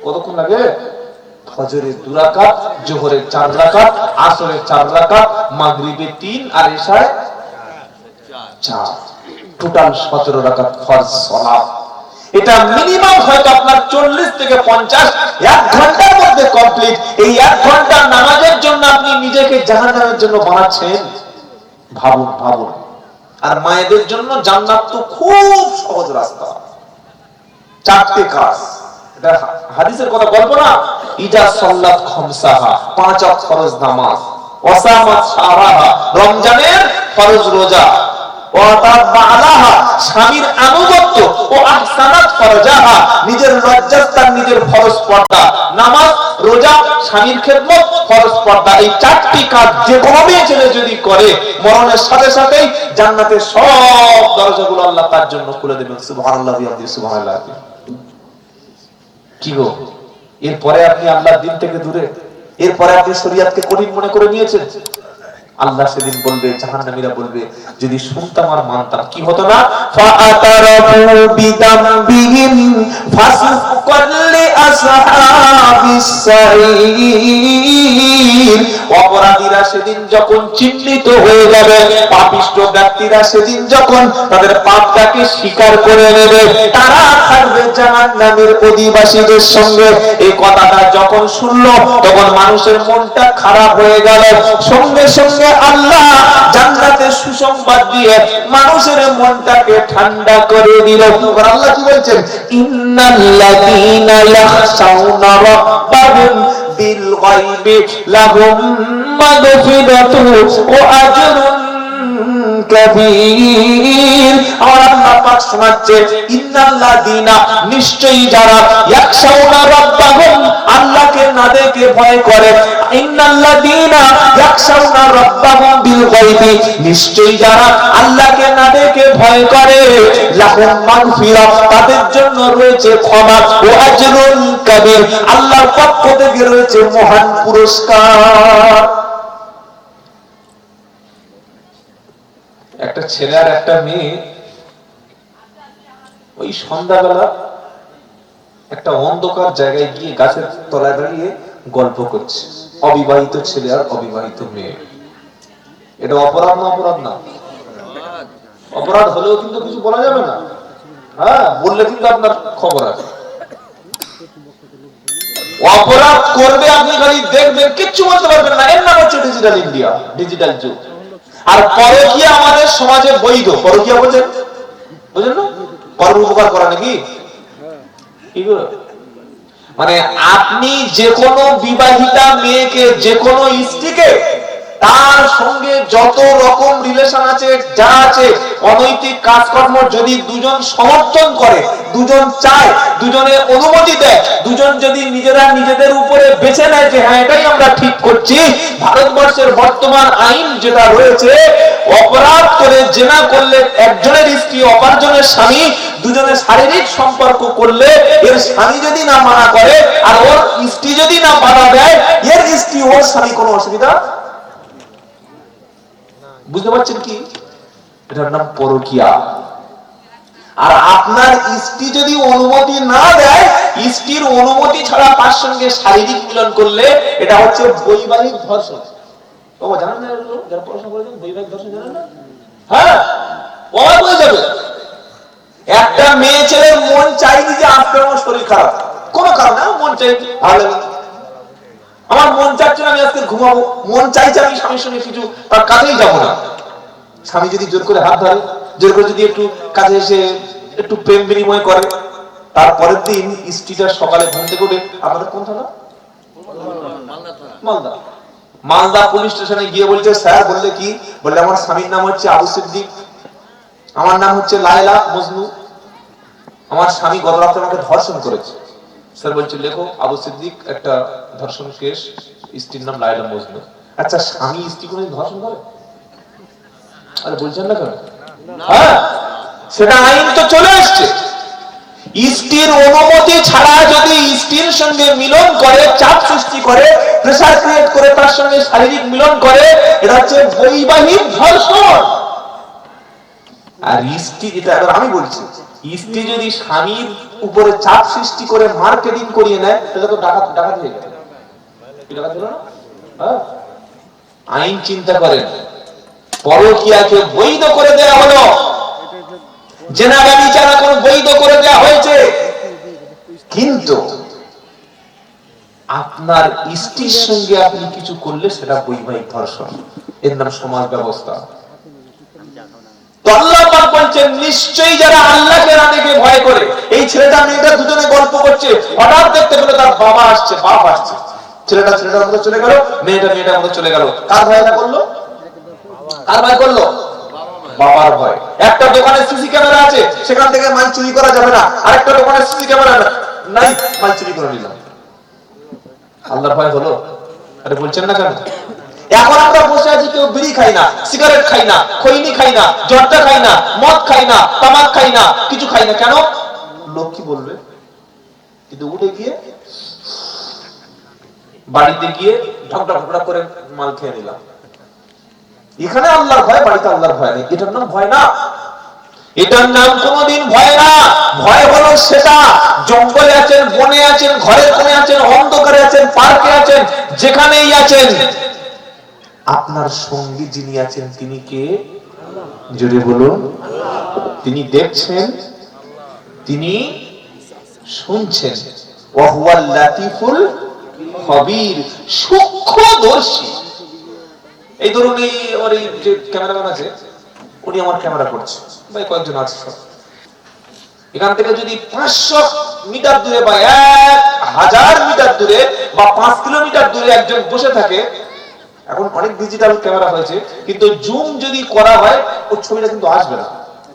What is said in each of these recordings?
কতক্ষণ লাগে? ফজরে 2 রাকাত, জোহরে 4 রাকাত, আসরে 4 রাকাত, মাগরিবে 3 আর ইশায় 4, টোটাল 17 রাকাত ফরজ সালাত। এটা মিনিমাম হয়তো আপনার 40 থেকে 50 1 ঘন্টার মধ্যে কমপ্লিট। এই 1 ঘন্টা নামাজের জন্য আপনি নিজেকে জাহান্নামের জন্য বানাচ্ছেন। ভাবুন ভাবুন। আর মায়েদের জন্য জান্নাত তো খুব সহজ রাস্তা। 4টে কাজ, এটা হাদিসের কথা, গল্প না। ইজা সাল্লাত খামসাহা, 5 ওয়াক্ত ফরজ নামাজ, ওয়াসামাত শাহরাহা, রমজানের ফরজ রোজা, ওয়াতাবালাহা, স্বামীর আনুগত্য, ও আহসানাত ফরজাহা, নিজের লজ্জাস্থান, নিজের ফরজ পর্দা, নামাজ, রোজা, স্বামীর খেদমত, ফরজ পর্দা। এই 4টি কাজ যে কোনো মেয়ে ছেলে যদি করে, মরণের সাথে সাথেই জান্নাতের সব দরজাগুলো আল্লাহ তার জন্য খুলে দেবেন। সুবহানাল্লাহ বিহামদিহি, সুবহানাল্লাহ। কি গো, এরপরে আপনি আল্লাহর দিন থেকে দূরে, এরপরে আপনি শরীয়তকে কঠিন মনে করে নিয়েছেন। আল্লাহ সেদিন বলবে, জাহান্নামীরা বলবে, যদি শুনতাম আর মানতাম কি হতো না? ফাআতারাফু বিদামবিহিম ফাসুকাল লিআসহাবিস সাঈর। অপরাধীরা সেদিন যখন চিহ্নিত হয়ে যাবে, পাপিষ্ঠ ব্যক্তিরা সেদিন যখন তাদের পাপটাকে স্বীকার করে নেবে, তারা থাকবে জাহান্নামের অধিবাসীদের সঙ্গে। এই কথাটা যখন শুনলো, তখন মানুষের মনটা খারাপ হয়ে গেল। সঙ্গে সঙ্গে আল্লাহ জান্নাতের সুসংবাদ দিয়ে মানুষের মনটাকে ঠান্ডা করে দিল। আল্লাহ কি বলছেন? ইন্নাল্লাযীনা ইয়াখশাউনা রাব্বাহুম বিল গায়বি লাহুম মাগফিরাতুন ওয়া আজরুন কাবীর। আল্লাহ পাক শোনাচ্ছে, ইন্নাল্লাযীনা, নিশ্চয়ই যারা, ইয়াখশাউনা রাব্বাহুম, আল্লাহকে না দেখে ভয় করে, ইন্নাল্লাযীনা ইয়াখশাউনা রাব্বাহুম বিল গায়বি, নিশ্চয়ই যারা আল্লাহকে না দেখে ভয় করে, লাহুম মাগফিরা, তাদের জন্য রয়েছে ক্ষমা, ও আজরুন কাবীর, আল্লাহর পক্ষ থেকে রয়েছে মহান পুরস্কার। একটা ছেলে আর একটা মেয়ে ওই সন্ধ্যাবেলা একটা অন্ধকার জায়গায় গিয়ে গাছের তলায় দাঁড়িয়ে গল্প করছে। অবিবাহিত ছেলে আর অবিবাহিত মেয়ে। এটা অপরাধ না? অপরাধ না? অপরাধ হলেও কিন্তু কিছু বলা যাবে না। হ্যাঁ, বললে কিন্তু আপনার খবর আছে। অপরাধ করবে, আপনি খালি দেখবেন, কিচ্ছু বলতে পারবেন না। এর নাম হচ্ছে ডিজিটাল ইন্ডিয়া, ডিজিটাল যুগ। আর পরকীয়া আমাদের সমাজে বৈধ। পরকীয়া বোঝেন? বুঝেন না? পর উপকার করা নাকি? মানে আপনি যে কোনো বিবাহিতা মেয়েকে, যে কোনো স্ত্রীকে, তার সঙ্গে যত রকম রিলেশন আছে, যা আছে, অনৈতিক কাজকর্ম যদি দুজন সমর্থন করে, দুজন চায়, দুজনে অনুমতি দেয়, দুজন যদি নিজেরা নিজেদের উপরে বেছে নেয় যে হ্যাঁ এটাই আমরা ঠিক করছি, ভারতবর্ষের বর্তমান আইন যেটা রয়েছে, অপরাধ করে জেনা করলে একজনের স্ত্রী অপরজনের স্বামী, দুজনে শারীরিক সম্পর্ক করলে এর স্বামী যদি না মানা করে আর ওর স্ত্রী যদি না বাধা দেয়, এর স্ত্রী ওর স্বামী কোনো অসুবিধা। বুঝতে পারছেন কি? এটার নাম পরকীয়া। আর আপনার স্ত্রী যদি অনুমতি না দেয়, স্ত্রীর অনুমতি ছাড়া তার সঙ্গে শারীরিক মিলন করলে এটা হচ্ছে বৈবাহিক ধর্ষণ। বাবা জানেন না? যারা পড়াশোনা করেছেন বৈবাহিক ধর্ষণ জানেন না? হ্যাঁ, অবাক হয়ে যাবে। একটা মেয়ে ছেলের মন চাইনি যে আজকে আমার শরীর খারাপ, কোনো কারণে মন চাইনি, ভালো লাগে, আমার মন চাচ্ছে না আমি আজকে ঘুমাবো, মন চাইছে আমি স্বামীর সঙ্গে কিছু তার কাছেই যাবো না। স্বামী যদি জোর করে হাত ধরে, জোর করে যদি একটু কাছে এসে একটু প্রেম বিনিময় করে, তারপরের দিন স্ত্রীটা সকালে ঘুম থেকে উঠে, আমাদের কোন থানা? মালদা। মালদা পুলিশ স্টেশনে গিয়ে বলছে, স্যার, বললে কি? বললে আমার স্বামীর নাম হচ্ছে আবু সিদ্দিক, আমার নাম হচ্ছে লায়লা মজনু, আমার স্বামী গত রাতে আমাকে ধর্ষণ করেছে। স্যার বলছে, লেখো আবু সিদ্দিক একটা ধর্ষণ কেস, স্ত্রীর নাম লায়লা মজনু। আচ্ছা, স্বামী স্ত্রী কোনদিন ধর্ষণ করে? আরে বলছেন না কেন? হ্যাঁ, সেটা আইন তো চলে আসছে। স্ত্রীর অনুমতি ছাড়া যদি স্ত্রীর সঙ্গে মিলন করে, চাপ সৃষ্টি করে, প্রেসার ক্রিয়েট করে তার সঙ্গে শারীরিক মিলন করে, এটা হচ্ছে বৈবাহিক ধর্ষণ। আর স্ত্রী, যেটা আমি বলছি, স্ত্রী যদি স্বামীর উপরে চাপ সৃষ্টি করে মার্কেটিং করিয়ে নেয়, তাহলে তো ডাকাত ডাকাত হয়ে গেল। কি ডাকাত হলো না? হ্যাঁ, আইন চিন্তা করেন, পরকীয়াকে বৈধ করে দেওয়া হলো, জেনা ব্যভিচার এখন বৈধ করে দেওয়া হয়েছে, কিন্তু আপনার স্ত্রীর সঙ্গে আপনি কিছু করলে সেটা বৈবাহিক ধর্ষণ, এর নাম সমাজ ব্যবস্থা। তো আল্লাহ পাক বলছেন, নিশ্চয়ই যারা আল্লাহকে রানীকে ভয় করে, এই ছেলেটা মেয়েটা দুজনে গল্প করছে, হঠাৎ দেখতে পেলো তার বাবা আসছে, বাপ আসছে, ছেলেটা ছেলেটার মধ্যে চলে গেল, মেয়েটা মেয়েটার মধ্যে চলে গেল। কার ভয়টা করলো? কার ভয় করলো? বাবার ভয়। একটা দোকানে সিসি ক্যামেরা আছে, সেখান থেকে মাল চুরি করা যাবে না, আরেকটা দোকানে সিসি ক্যামেরা নাই, মাল চুরি করে নিলাম। আল্লাহর ভয় হলো? আরে বলছেন না কেন? এখন আমরা বসে আছি, কেউ বিড়ি খাই না, সিগারেট খাই না, খৈনি খাই না, জর্দা খাই না, মদ খাই না, তামাক খাই না, কিছু খাই না। কেন? লোক কি বলবে? কিন্তু উঠে গিয়ে বাড়িতে গিয়ে ঢকঢক ঢকঢক করে মাল খেয়ে নিলাম। এখানে আল্লাহর ভয়, বাড়িতে আল্লাহর ভয় নেই। এটার নাম ভয় না, এটার নাম কোনদিন ভয় না। ভয় হলো সেটা জঙ্গলে আছেন, বনে আছেন, ঘরের কোণে আছেন, অন্ধকারে আছেন, পার্কে আছেন, যেখানেই আছেন, আপনার সঙ্গী যিনি আছেন তিনি কে? জোরে বলুন। তিনি দেখছেন, তিনি শুনছেন, ওয়া হুয়াল লাতিফুল খবীর, সূক্ষ্মদর্শী। এই ধরুন, এই আমার এই যে ক্যামেরাম্যান আছে, উনি আমার ক্যামেরা করছে, ভাই কয়েকজন আছে সব, এখান থেকে যদি 500 মিটার দূরে বা 1000 মিটার দূরে বা 5 কিলোমিটার দূরে একজন বসে থাকে, এখন অনেক ডিজিটাল ক্যামেরা হয়েছে, কিন্তু জুম যদি করা হয় ওর ছবিটা কিন্তু আসবে না।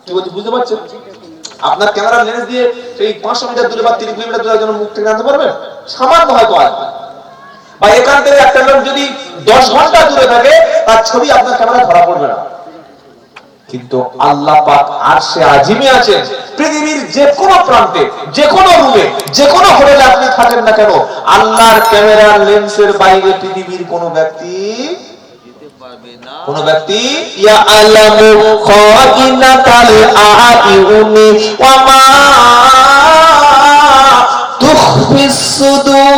কি বলছি বুঝতে পারছেন? আপনার ক্যামেরা লেন্স দিয়ে সেই 500 মিটার দূরে বা 3 কিলোমিটার দূরে একজন মুখ থেকে আনতে পারবেন? সামান্য হয়তো আসবে। বা এখান থেকে একটা লোক যদি 10 ঘন্টা দূরে থাকে, তার ছবি আপনার ক্যামেরা ধরা পড়বে না। কিন্তু আল্লাহ পাক আরশে আজিমে আছেন, পৃথিবীর যে কোনো প্রান্তে, যে কোনো রুমে, যে কোনো হোটেলে আপনি থাকেন না কেন, আল্লাহর ক্যামেরার লেন্সের বাইরে পৃথিবীর কোন ব্যক্তি ইয়া আলামু খাইনাতাল আইউনি ওয়া মা তুখফিস সুদূর।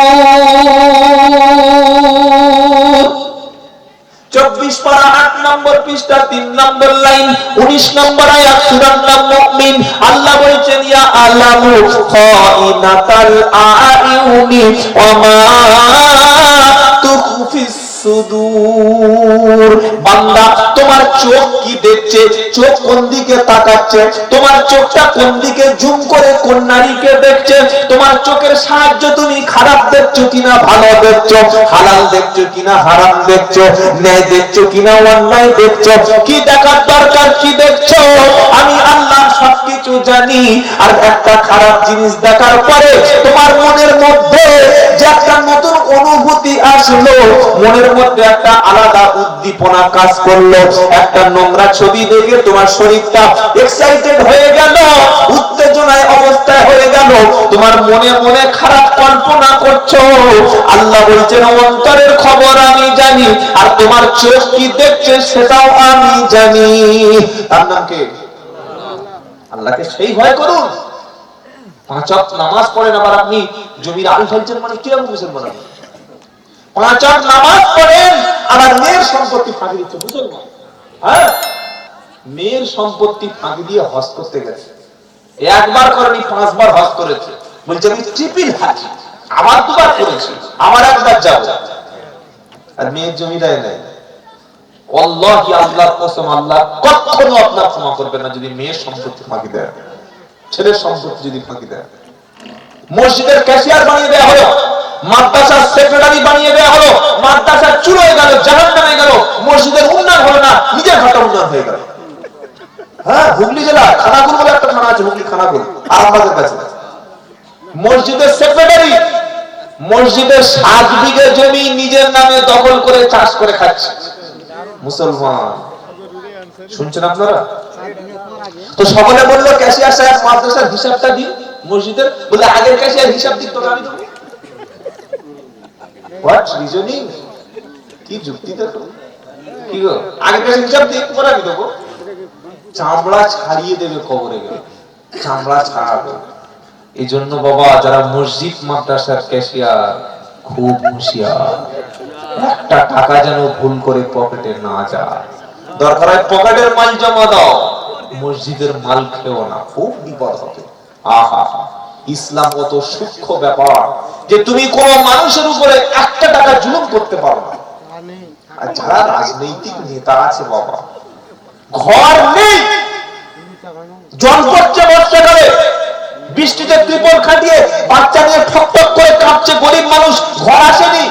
24 পারা 8 নম্বর পৃষ্ঠা 3 নম্বর লাইন 19 নম্বর আয়াত সূরা মুমিন। আল্লাহ বলেছেন, ইয়া আলামু খাইনাতাল আইউনি ওয়া মা তুখফিস সুদূর। বান্দা, তোমার চোখ কি দেখছে? চোখ কোন দিকে তাকাচ্ছে? তোমার চোখটা কোন দিকে জুম করে কোন নারীকে দেখছে? তোমার চোখের সাহায্য তুমি খারাপ দেখছো কিনা ভালো দেখছো, হালাল দেখছো কিনা হারাম দেখছো, ন্যায় দেখছো কিনা অন্যায় দেখছো, কি দেখার দরকার কি দেখছো? আমি আল্লাহ সবকিছু জানি। আর একটা খারাপ জিনিস দেখার পরে তোমার মনের মধ্যে যে একটা নতুন অনুভূতি আসলো, মনের মধ্যে একটা আলাদা উদ্দীপনা কাজ করলো, একটা নোংরা ছবি দেখে তোমার শরীরটা এক্সাইটেড হয়ে গেল, উত্তেজনায় অবস্থায় হয়ে গেল, তোমার মনে মনে খারাপ কল্পনা করছো। আল্লাহ বলছেন, অন্তরের খবর আমি জানি, আর তোমার চোখ কি দেখছে সেটাও আমি জানি। তার নাম কে? আল্লাহকে সেই ভয় করুন। 5 ওয়াক্ত নামাজ পড়েন, আবার আপনি জমির আল ফেলছেন, মানে কিরকম মুসলমান? 5 ওয়াক্ত নামাজ পড়েন, আবার মেয়ের সম্পত্তি ফাঁকি দিচ্ছে মুসলমান। হ্যাঁ, মেয়ের সম্পত্তি ফাঁকি দিয়ে হজ করতে গেছে, একবার করেনি 5 বার হজ করেছে, বলছে আমি ট্রিপল হাজি, আবার 2 বার করেছি, আবার একবার যাব, আর মেয়ের জমি দেয় নাই। আল্লাহি, আল্লাহর কসম, আল্লাহ কখনো আপনার ক্ষমা করবেন না যদি মেয়ের সম্পত্তি ফাঁকি দেয়, ছেলের সম্পত্তি যদি ফাঁকি দেয়। মসজিদের ক্যাশিয়ার বানিয়ে দেওয়া হলো, মাদ্রাসার সেক্রেটারি বানিয়ে দেওয়া হলো, মাদ্রাসার চুর হয়ে গেল, জাহান্নামে গেল, মসজিদের উন্নয়ন হলো না, নিজের ঘাটা উন্নয়ন হয়ে গেল। হ্যাঁ, হুগলি জেলা খানাকুল বলে একটা থানা আছে, হুগলি খানাকুল, আরামবাগের কাছে। মসজিদের সেক্রেটারি মসজিদের 7 বিঘে জমি নিজের নামে দখল করে চাষ করে খাচ্ছে মুসলমান। শুনছেন আপনারা? তো সকলে বললো, ক্যাশিয়ার সাহেব মাদ্রাসার হিসাবটা দিন মসজিদের। বলে, আগের ক্যাশিয়ার হিসাব দিন, তোকে আমি দেবো। হোয়াট রিজনিং, কি যুক্তি দেখো, কি গো, আগের ক্যাশিয়ার হিসাব দিন, পরে আমি দেবো। চামড়া ছাড়িয়ে দেবে কবরে গেলে, চামড়া ছাড়াবে। এই জন্য বাবা যারা মসজিদ মাদ্রাসার ক্যাশিয়ার খুব হুঁশিয়ার, একটা টাকা যেন ভুল করে পকেটে না যায়। দরকার হয় পকেটের মাল জমা দাও, মসজিদের মাল খেও না, খুব বিপদ হবে। আহা, ইসলাম কত সূক্ষ্ম ব্যাপার যে তুমি কোন মানুষের উপরে একটা টাকা জুলুম করতে পারো না। আর যারা রাজনৈতিক নেতা আছে বাবা, ঘর নেই, জল পড়ছে বর্ষাকালে, বৃষ্টিতে ত্রিপল খাটিয়ে বাচ্চা নিয়ে ঠক ঠক করে কাঁপছে গরিব মানুষ, ঘর আসেনি।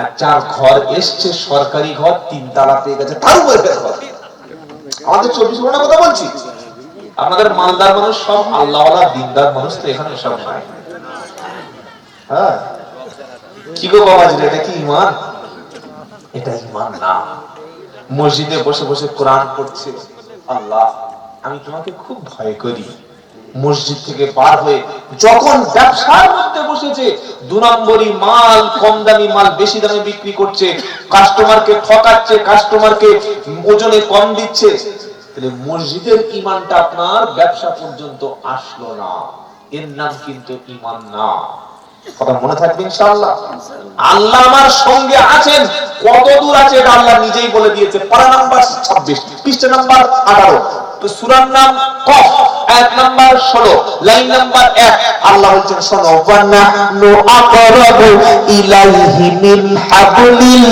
আর যার ঘর এসছে সরকারি ঘর, 3 তালা পেয়ে গেছে, তার উপরে ঘর। আমাদের 24 ঘন্টা কথা বলছি, আপনাদের মালদার মানুষ সব আল্লাহওয়ালা দিনদার মানুষ তো এখানে সব নাই। হ্যাঁ কি গো বাবাজি, এটা কি ঈমান? এটা ঈমান না। মসজিদে বসে বসে কোরআন পড়ছে, আল্লাহ আমি তোমাকে খুব ভয় করি। মসজিদ থেকে পার হয়ে যখন ব্যবসার মধ্যে বসেছে, 2 নম্বরই মাল, কম দামি মাল বেশি দামে বিক্রি করছে, কাস্টমারকে ঠকাচ্ছে, কাস্টমারকে ওজনে কম দিচ্ছে, তাহলে মসজিদের ঈমানটা আপনার ব্যবসা পর্যন্ত আসলো না, এর নাম কিন্তু ঈমান না। কথা মনে থাকবে ইনশাআল্লাহ। আল্লাহ আমার সঙ্গে আছেন, কত দূর আছে এটা আল্লাহ নিজেই বলে দিয়েছে। পারা নাম্বার 26, পৃষ্ঠা নাম্বার 18, তো সূরার নাম কফ, আয়াত নাম্বার 16, লাইন নাম্বার 1। আল্লাহ বলছেন শোনো, ওয়ানাহনু আকরাবু ইলাইহি মিন হাবলিল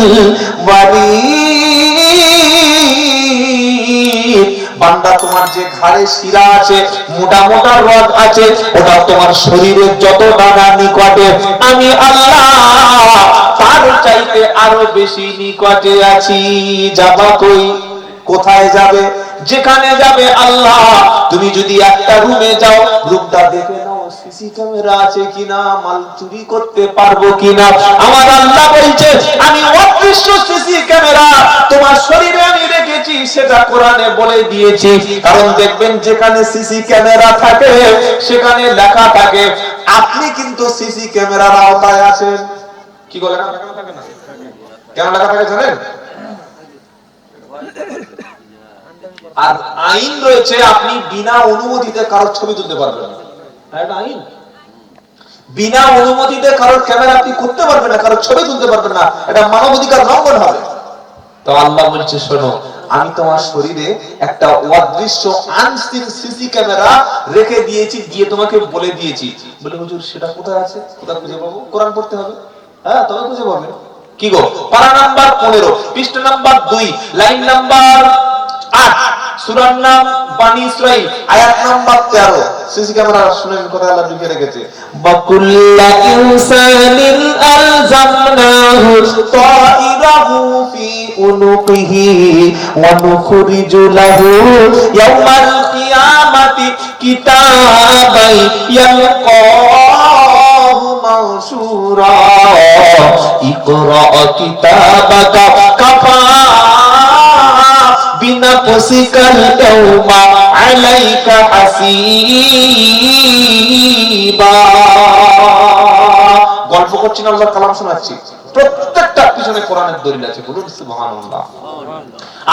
ওয়ারিদ। বান্দা তোমার যে ঘাড়ে শিরা আছে, মোটা মোটা রড আছে, ওটা তোমার শরীরের যত ডানা নিকটে, আমি আল্লাহ তার চাইতে আরো বেশি নিকটে আছি। যাবা কই? কোথায় যাবে? যেখানে যাবে আল্লাহ, তুমি যদি একটা রুমে যাও, রুমটা দেখে নাও সিসি ক্যামেরা আছে কিনা, মাল চুরি করতে পারবো কিনা। আমার আল্লাহ বলছে আমি অদৃশ্য সিসি ক্যামেরা তোমার শরীরে আমি রেখেছি, সেটা কোরআনে বলে দিয়েছি। কারণ দেখবেন যেখানে সিসি ক্যামেরা থাকে সেখানে লেখা থাকে আপনি কিন্তু সিসি ক্যামেরার আওতায় আছেন। কি বলে না, লেখা থাকে না? কেন লেখা থাকে জানেন? আর আইন রয়েছে, আপনি বিনা অনুমতিতে কারোর ছবি তুলতে পারবেন না। এটা আইন। বিনা অনুমতিতে কারোর ক্যামেরা আপনি করতে পারবেন না, কারোর ছবি তুলতে পারবেন না, এটা মানবাধিকার লঙ্ঘন হবে। তো আল্লাহ বলছে শোনো, আমি তোমার শরীরে একটা অদৃশ্য আনসিন সিসি ক্যামেরা রেখে দিয়েছি, দিয়ে তোমাকে বলে দিয়েছি। বলে হুজুর সেটা কোথায় আছে, কোথায় খুঁজে পাবো? কোরআন পড়তে হবে। হ্যাঁ তবে খুঁজে পাবে। কি গো? পারা নাম্বার 15, পৃষ্ঠা নাম্বার 2, লাইন নাম্বার 8, সূরার নাম বানী ইসরাঈল, আয়াত নাম্বার 13। সিসি ক্যামেরা শুনেন কথা আল্লাহ লিখে রেখেছে, বাকুল্লা ইনসানিন আলজামনাহু তাইরাহু ফি উনুকিহি ওয়া নুখরিজু লাহু ইয়াওমাল কিয়ামাতি কিতাবাই ইয়ালকাহু মানশুরা ইকরা কিতাবাকা কাফা বিনাফসিকাল ইয়াওমা আলাইকা হাসিবা। গল্প করছি না, আল্লাহর কালাম শোনাচ্ছি, প্রত্যেকটা পিছনে কোরআনের দলিল আছে। বলুন সুবহানাল্লাহ।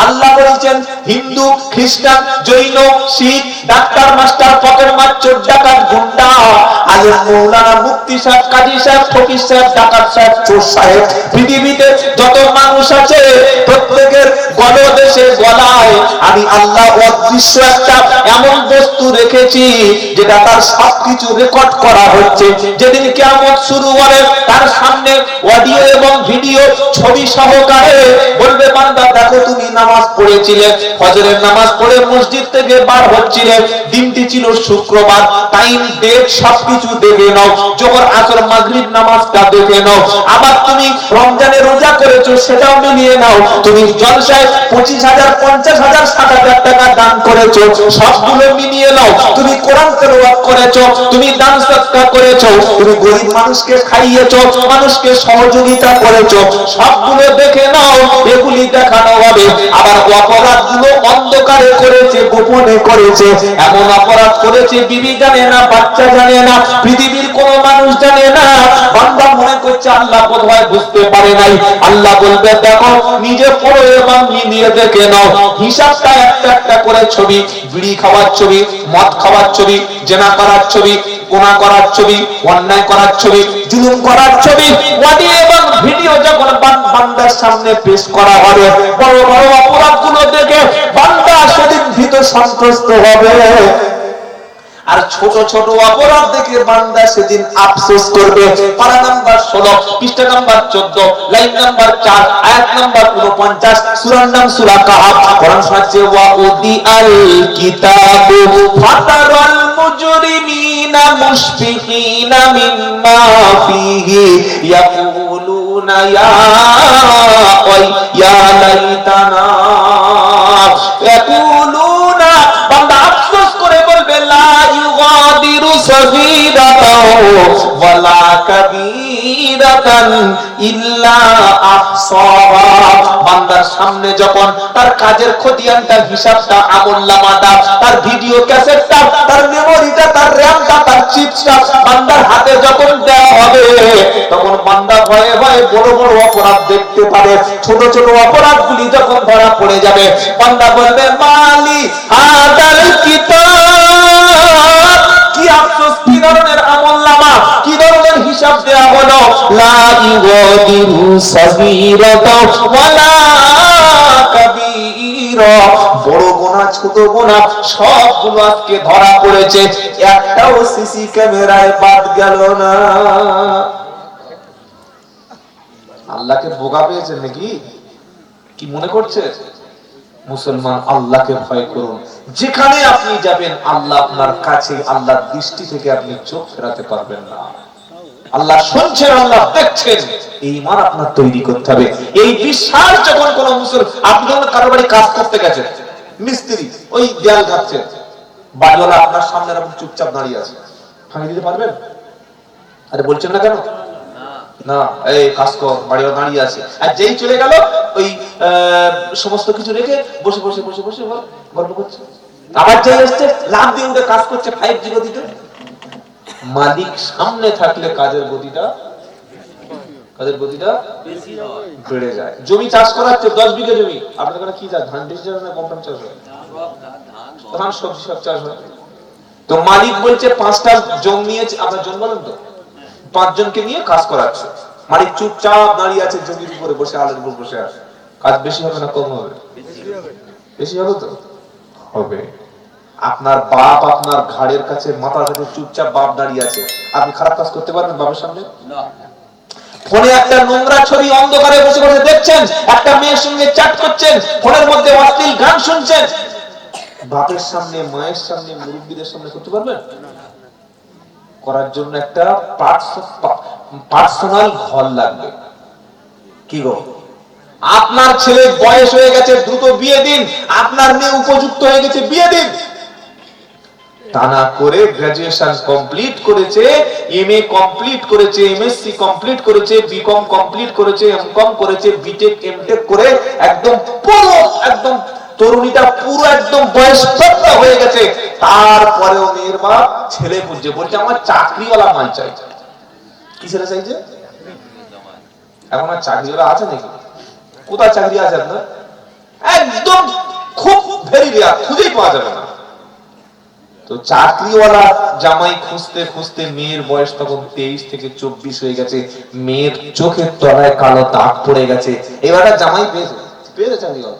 আল্লাহ বলেছেন হিন্দু, খ্রিস্টান, জৈন, শিখ, ডাক্তার, মাস্টার, পকেট মার, চোর, ডাকাত, গুন্ডা, আলেম, মাওলানা, মুফতি সাহেব, কাজী সাহেব, ফকির সাহেব, ডাকাত সাহেব, চোর সাহেব, পৃথিবীতে যত মানুষ আছে প্রত্যেকের গলদেশে গলায় আমি আল্লাহ অদৃশ্য একটা এমন বস্তু রেখেছি যেটা তার সবকিছু রেকর্ড করা হচ্ছে। যেদিন কিয়ামত শুরু হবে তার সামনে অডিও এবং ভিডিও ছবি সহকারে বলবে বান্দা দেখো তুমি নামাজ পড়েছিলে, ফজরের নামাজ পড়ে মসজিদ থেকে বার হচ্ছিলে, দিনটি ছিল শুক্রবার, টাইম ডেট সবকিছু দেখে নাও, জোহর আসর মাগরিব নামাজটা দেখে নাও। আবার তুমি রমজানে রোজা করেছো সেটাও মিলিয়ে নাও, তুমি জলসায় 25,000, 50,000, 60,000 টাকা দান করেছো সবগুলো মিলিয়ে নাও, তুমি কোরআন তেলাওয়াত করেছো, তুমি দান সদকা করেছো, তুমি গরিব মানুষকে খাইয়েছো, মানুষকে সহযোগিতা করেছো, সবগুলো দেখে নাও। এগুলি দেখানো হবে। আবার অপরাধগুলো অন্ধকারে করেছে, গোপনে করেছে, এমন অপরাধ করেছে বিবি জানে না, বাচ্চা জানে না, পৃথিবীর কোন মানুষ জানে না। বান্দা মনে করছে আল্লাহ বোধহয় বুঝতে পারে নাই। আল্লাহ বলবে দেখো নিজে পড়ো এবং নিয়ে দেখে নাও, হিসাবটা একটা একটা করে ছবি, বিড়ি খাওয়ার ছবি, মদ খাওয়ার ছবি, জেনা করার ছবি, গুনাহ করার ছবি, অন্যায় করার ছবি, জুলুম করার ছবি, অডিও এবং ভিডিও যখন বান্দার সামনে পেশ করা হবে, বড় বড় অপরাধগুলো দেখে বান্দা সেদিন ভীত সন্ত্রস্ত হবে। আর ছোট ছোট অপরাধ দেখে বান্দা সেদিন আফসোস করবে। পারা নাম্বার 16, পৃষ্ঠা নাম্বার 14, লাইন নাম্বার 4, আয়াত নাম্বার 49, সূরার নাম সূরা কাহাফ। কোরআন শোনাচ্ছে ওয়া উদি আল কিতাবু ফাতারাল মুজরিমিনা মুশফিকিনা মিম্মা ফিহি ইয়াকুলুনা ইয়া লাইতানা ইয়াকুলুনা, বান্দা আফসোস করে বলবে লা ইউগাদিরু সগীরাতাও ওয়ালা কাবীরাতান ইল্লা আহসাহা। বান্দার সামনে যখন তার কাজের খতিয়ানটার হিসাবটা, আমলনামাটা, তার ভিডিও ক্যাসেটটা, তার মেমোরিটা, তার র‍্যামটা, তার চিপসটা বান্দার হাতে যখন দেওয়া হবে, তখন বান্দা ভয়ে ভয়ে বড় বড় অপরাধ দেখতে পারে। ছোট ছোট অপরাধগুলি যখন ধরা পড়ে যাবে, বান্দা বলবে মালি হাদাল কিতাব, কি আফসোস, কি ধরনের আমলনামা, কি ধরনের হিসাব দেয়া হলো। লা ইউগাদিরু সাগীরাতাও ওয়ালা কাবীরা, বড় গুনাহ ছোট গুনাহ সবগুলো আজকে ধরা পড়েছে, একটাও সিসি ক্যামেরায় বাদ গেল না। আল্লাহকে বোকা পেয়েছেন নাকি? কি মনে করছে? মুসলমান, আল্লাহকে ভয় করুন। যেখানে আপনি যাবেন আল্লাহ আপনার কাছে, আল্লাহর দৃষ্টি থেকে আপনি চোখ ফেরাতে পারবেন না। আল্লাহ শুনছেন, আল্লাহ দেখছেন, এই ঈমান আপনার তৈরি করতে হবে। এই বিশ্বাস যখন কোন মুসলমান, আপনি যখন কারো বাড়ি কাজ করতে গেছেন, মিস্ত্রি ওই দেয়াল ঘাটছেন, বাড়িওয়ালা আপনার সামনে এরকম চুপচাপ দাঁড়িয়ে আছে, ভাঙিয়ে দিতে পারবেন? আরে বলছেন না কেন? না, এই কাজ কর, বাড়িওয়ালা দাঁড়িয়ে আছে। আর যেই চলে গেল ওই সমস্ত কিছু রেখে বসে বসে বসে বসে গল্প করছে। আবার যে এসছে লাভ দিয়ে উঠে কাজ করছে 5G গতিতে। মালিক সামনে থাকলে কাজের গতিটা বেড়ে যায়। জমি চাষ করা হচ্ছে 10 বিঘা জমি, আপনাদের কাছে কি চাষ, ধান বেশি চাষ না কোম্পানি চাষ হয়? ধান, সবজি সব চাষ হয়। তো মালিক বলছে 5টা জমি নিয়েছে, আপনার জমি বলেন তো, 5 জনকে নিয়ে কাজ করাচ্ছে। মালিক চুপচাপ দাঁড়িয়ে আছে জমির উপরে বসে, আলের উপর বসে আছে। কাজ বেশি হবে না কম হবে? বেশি হবে তো হবে। আপনার বাপ আপনার ঘাড়ের কাছে, মাথার কাছে চুপচাপ বাপ দাঁড়িয়ে আছে, আপনি খারাপ কাজ করতে পারবেন বাবার সামনে? না। ফোনে একটা নোংরা ছবি অন্ধকারে বসে বসে দেখছেন, একটা মেয়ের সঙ্গে চ্যাট করছেন, ফোনের মধ্যে অশ্লীল গান শুনছেন, বাপের সামনে, মায়ের সামনে, মুরব্বীদের সামনে করতে পারবেন? করার জন্য একটা পার্সোনাল ঘর লাগবে। কি গো, আপনার ছেলে বয়স হয়ে গেছে, দ্রুত বিয়ে দিন। আপনার মেয়ে উপযুক্ত হয়ে গেছে, বিয়ে দিন। তা না করে গ্রাজুয়েশন কমপ্লিট করেছে, এমএ কমপ্লিট করেছে, এমএসসি কমপ্লিট করেছে, বিকম কমপ্লিট করেছে, এমকম করেছে, বিটেক এমটেক করে একদম পুরো, একদম তরুণীটা পুরো একদম বয়স্ক হয়ে গেছে, তারপরেও মেয়ের বাপ ছেলে খুঁজছে, বলছে আমার চাকরিওয়ালা মাল চাই। কি ছেলে চাইছে? এখন আর চাকরিওয়ালা আছে নাকি? কোথায় চাকরি আছে আপনার? একদম খুব ভেরি রেয়ার, খুঁজেই পাওয়া যাবে না। তো চাকরিওয়ালা জামাই খুঁজতে খুঁজতে মেয়ের বয়স তখন 23 থেকে 24 হয়ে গেছে, মেয়ের চোখের তলায় কালো দাগ পড়ে গেছে। এবার জামাই পেয়েছে চাকরিওয়ালা।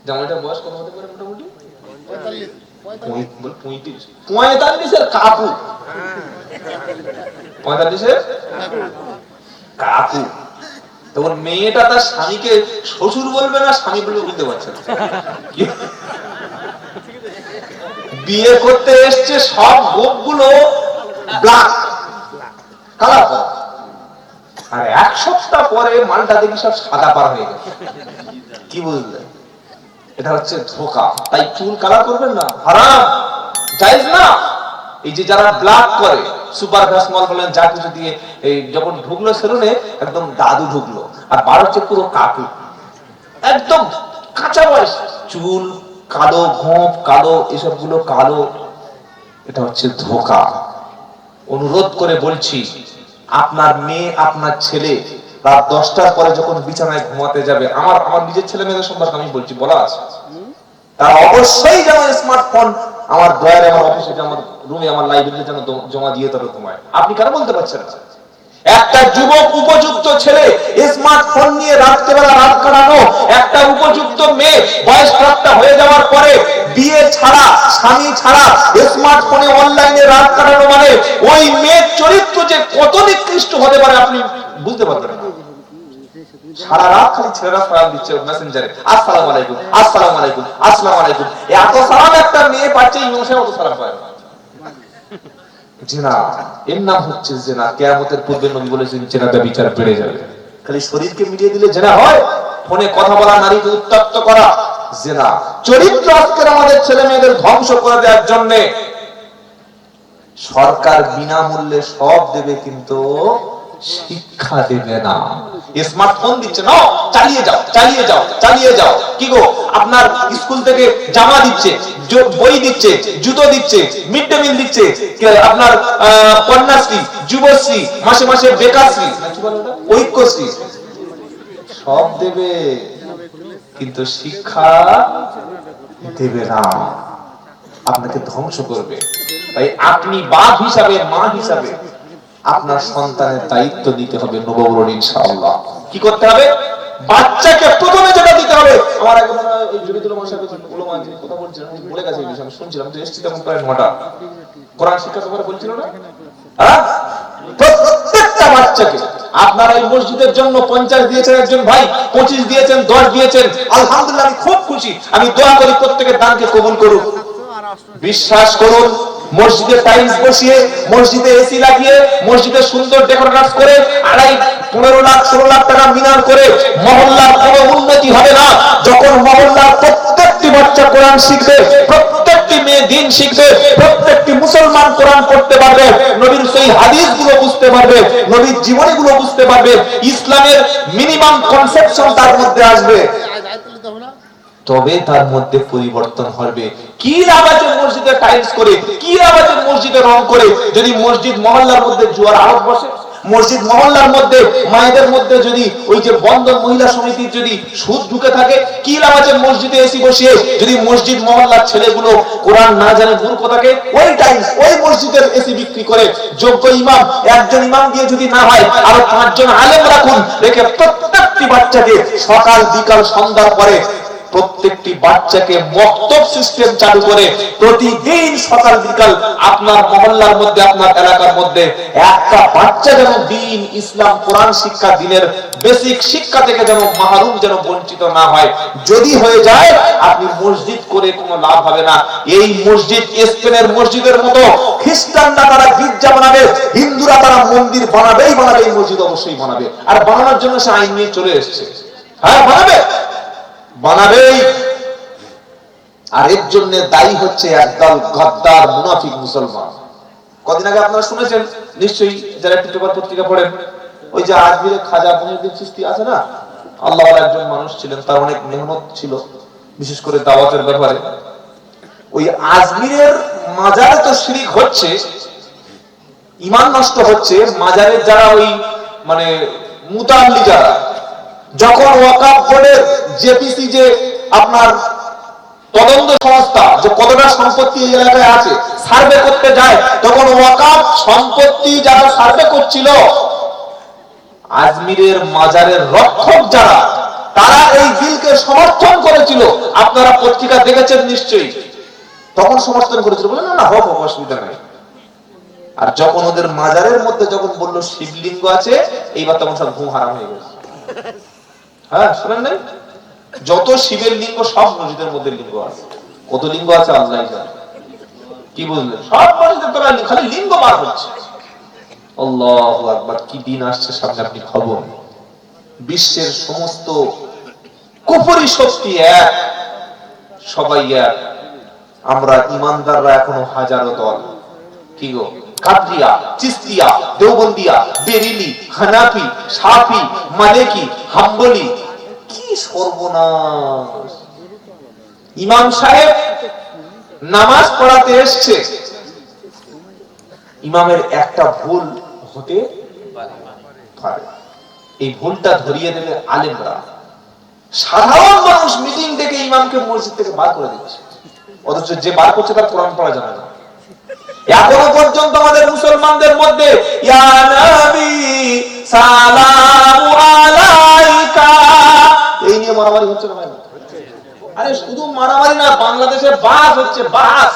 জামাইটার বয়স কত হতে পারে মোটামুটি? 45 কাকু, 45 কাকু। তখন মেয়েটা তার স্বামীকে শ্বশুর বলবে না স্বামী বলবে বুঝতে পারছে না। বিয়ে করতে এসছে, সব গোপগুলো ব্ল্যাক কালার করা, আর 1 সপ্তাহ পরে মালটা দেখি সব সাদা পার হয়ে গেছে। কি বুঝলে? এটা হচ্ছে ধোঁকা। তাই চুল কালার করবেন না, হারাম, জায়েজ না। এই যে যারা ব্ল্যাক করে, সুপার ভ্যাসমল বলেন, যা কিছু দিয়ে, এই যখন ঢুকলো সেলুনে একদম দাদু ঢুকলো, আর বার হচ্ছে পুরো কাকু, একদম কাঁচা বয়স, চুল কালো, গোঁফ কালো, এসব গুলো কালো। এটা হচ্ছে ধোঁকা। অনুরোধ করে বলছি, আপনার মেয়ে, আপনার ছেলে রাত 10টার পরে যখন বিছানায় ঘুমাতে যাবে, আমার নিজের ছেলে মেয়েদের সম্পর্কে আমি বলছি, বলা আছে, তারা অবশ্যই যেন স্মার্টফোন আমার ড্রয়ারে, আমার অফিসে, আমার রুমে, আমার লাইব্রেরিতে যেন জমা দিয়ে তবে তোমায়। আপনি কেন বলতে পারছেন না? একটা যুবক উপযুক্ত ছেলে স্মার্টফোন নিয়ে রাত্রেবেলা রাত কাটানো, একটা উপযুক্ত মেয়ে বয়সপ্রাপ্তা হয়ে যাওয়ার পরে বিয়ে ছাড়া, স্বামী ছাড়া স্মার্টফোনে অনলাইনে রাত কাটানো, মানে ওই মেয়ের চরিত্র যে কত নিকৃষ্ট হতে পারে আপনি বুঝতে পারবেন না। সারা রাত খালি ছেলেরা সালাম দিচ্ছে মেসেঞ্জারে, আসসালামু আলাইকুম, আসসালামু আলাইকুম, আসসালামু আলাইকুম। এত সালাম একটা মেয়ে পাচ্ছে, ইমাম সাহেব অত সালাম পায় না। জিনা, এর নাম হচ্ছে জিনা। কিয়ামতের পূর্বে নবী বলেছেন জিনাটা বিচার বেড়ে যাবে। খালি শরীরকে মিলিয়ে দিলে জিনা হয়? ফোনে কথা বলা, নারীকে উত্ত্যক্ত করা জিনা। চরিত্র আজকের আমাদের ছেলে মেয়েদের ধ্বংস করে দেওয়ার জন্য সরকার বিনামূল্যে সব দেবে, কিন্তু শিক্ষা দেবে না। স্মার্টফোন দিচ্ছে, না চালিয়ে যাও, চালিয়ে যাও, চালিয়ে যাও। কি গো, আপনার স্কুল থেকে জামা দিচ্ছে, বই দিচ্ছে, জুতো দিচ্ছে, মিড ডে মিল দিচ্ছে, আপনার কন্যাশ্রী, যুবশ্রী, মাসে মাসে বেকারশ্রী, ঐক্যশ্রী সব দেবে, কিন্তু শিক্ষা দেবে না, আপনাকে ধ্বংস করবে। তাই আপনি বাপ হিসাবে, মা হিসাবে আপনার সন্তানের দায়িত্ব দিতে হবে নববরণ ইনশাআল্লাহ। কি করতে হবে? বাচ্চাকে প্রথমে যেটা দিতে হবে, আমার আগে মনে হয় ওই জমিতুল মাসায় ওলামা যিনি কথা বলছিলেন উনি বলে গেছে, আমি শুনছিলাম, তো এসছি তখন প্রায় 9টা। কোরআন শিক্ষা তোমার বলছিল না? হ্যাঁ, প্রত্যেকটা বাচ্চাকে আপনারা এই মসজিদের জন্য 50 দিয়েছেন একজন ভাই, 25 দিয়েছেন, 10 দিয়েছেন, আলহামদুলিল্লাহ, আমি খুব খুশি। আমি দোয়া করি প্রত্যেকের দানকে কবুল করুন। বিশ্বাস করুন, মসজিদে টাইলস বসিয়ে, মসজিদে এসি লাগিয়ে, মসজিদে সুন্দর ডেকোরেশন করে 15 লাখ 16 লাখ টাকা মিনার করে মহল্লার কোনো উন্নতি হবে না। যখন মহল্লার প্রত্যেকটি বাচ্চা কোরআন শিখবে, প্রত্যেকটি মেয়ে দ্বীন শিখবে, প্রত্যেকটি মুসলমান কোরআন পড়তে পারবে, নবীর সেই হাদিসগুলো বুঝতে পারবে, নবীর জীবনীগুলো বুঝতে পারবে, ইসলামের মিনিমাম কনসেপশন তার মধ্যে আসবে, তবে তার মধ্যে পরিবর্তন হবে। কি লাভ আছে মসজিদে টাইলস করে, কি লাভ আছে মসজিদে রং করে, যদি মসজিদ মহল্লার মধ্যে জুয়ার আড়ত বসে, মসজিদ মহল্লার মধ্যে মায়েদের মধ্যে যদি ওই যে বন্ধন মহিলা সমিতির যদি সুদ ঢুকে থাকে, কি লাভ আছে মসজিদে এসি বসিয়ে, যদি মসজিদ মহল্লার ছেলেগুলো কোরআন না জানে, মূর্খ থাকে, ওই টাইলস ওই মসজিদের এসি বিক্রি করে। যোগ্য ইমাম, একজন ইমাম দিয়ে যদি না হয়, আরো 5 জন আলেম রাখুন, রেখে প্রত্যেকটি বাচ্চাকে সকাল বিকাল সন্ধ্যার পরে প্রত্যেকটি বাচ্চাকে মক্তব সিস্টেম চালু করে প্রতিদিন সকাল বিকাল আপনার মহল্লার মধ্যে, আপনার এলাকার মধ্যে একটা বাচ্চা যেন দ্বীন, ইসলাম, কোরআন শিক্ষা, দ্বীনের বেসিক শিক্ষা থেকে যেন মাহরুম, যেন বঞ্চিত না হয়। যদি হয়ে যায়, আপনি মসজিদ করে কোনো লাভ হবে না। এই মসজিদ স্পেনের মসজিদের মতো খ্রিস্টানরা তারা গির্জা বানাবে, হিন্দুরা তারা মন্দির বানাবেই বানাবে, এই মসজিদ অবশ্যই বানাবে। আর বানানোর জন্য সে আইন নিয়ে চলে এসছে। হ্যাঁ, বানাবে, বানাবেই। আর এর জন্য দায়ী হচ্ছে একদল গদ্দার মুনাফিক মুসলমান। কদিন আগে আপনারা শুনেছেন নিশ্চয়ই, যারা একটু পেপার পত্রিকা পড়েন, ওই যে আজমিরের খাজা মঈনুদ্দিন চিশতি আছে না, আল্লাহওয়ালা একজন মানুষ ছিলেন, তার অনেক মেহনত ছিল, বিশেষ করে দাওয়াতের ব্যাপারে। ওই আজমিরের মাজারে তো শিরক হচ্ছে, ঈমান নষ্ট হচ্ছে। মাজারের যারা ওই মানে মুতাআল্লি যারা, যখন ওয়াকাফ বোর্ডের জেপিসি, যে আপনার তদন্ত সংস্থা, যে কতটা সম্পত্তি এই এলাকায় আছে, সার্ভে করতে যায়, তখন ওয়াকাফ সম্পত্তি যারা সার্ভে করছিল, আজমিরের মাজারের রক্ষক যারা, তারা এই বিলকে সমর্থন করেছিল। আপনারা পত্রিকা দেখেছেন নিশ্চয়ই, তখন সমর্থন করেছিল, বলে না না হোক, অসুবিধা নাই। আর যখন ওদের মাজারের মধ্যে যখন বললো শিবলিঙ্গ আছে, এইবার তখন সব ঘুম হারাম হয়ে গেছে। হ্যাঁ, শোনেন নাই? যত শিবের লিঙ্গ সব মসজিদের মধ্যে লিঙ্গ আছে। কত লিঙ্গ আছে আল্লাহ জানে। কি বুঝলেন? সব মসজিদে তোরা খালি লিঙ্গ বার হচ্ছে। আল্লাহু আকবার, কি দিন আসছে সামনে আপনি খবর। বিশ্বের সমস্ত কুফরি শক্তি এক, সবাই এক। আমরা ইমানদাররা এখনো হাজারো দল। কি গো, কাদরিয়া, চিশতিয়া, দেওবন্দিয়া, বেরেলি, হানাফি, শাফি, মালিকি, হাম্বলি, কি সর্বনাশ। ইমাম সাহেব নামাজ পড়াতে এসছে, ইমামের একটা ভুল হতে পারে, এই ভুলটা ধরিয়ে দেবে আলেমরা। সাধারণ মানুষ মিটিং থেকে ইমামকে মসজিদ থেকে বার করে দিচ্ছে। অথচ যে বার করছে তার কোরআন পড়া জানে না। এখনো পর্যন্ত আমাদের মুসলমানদের মধ্যে ইয়া নবী সালামু আলাইকা এই নিয়ে মারামারি হচ্ছে না ভাই? আরে শুধু মারামারি না, বাংলাদেশে বাস হচ্ছে, বাস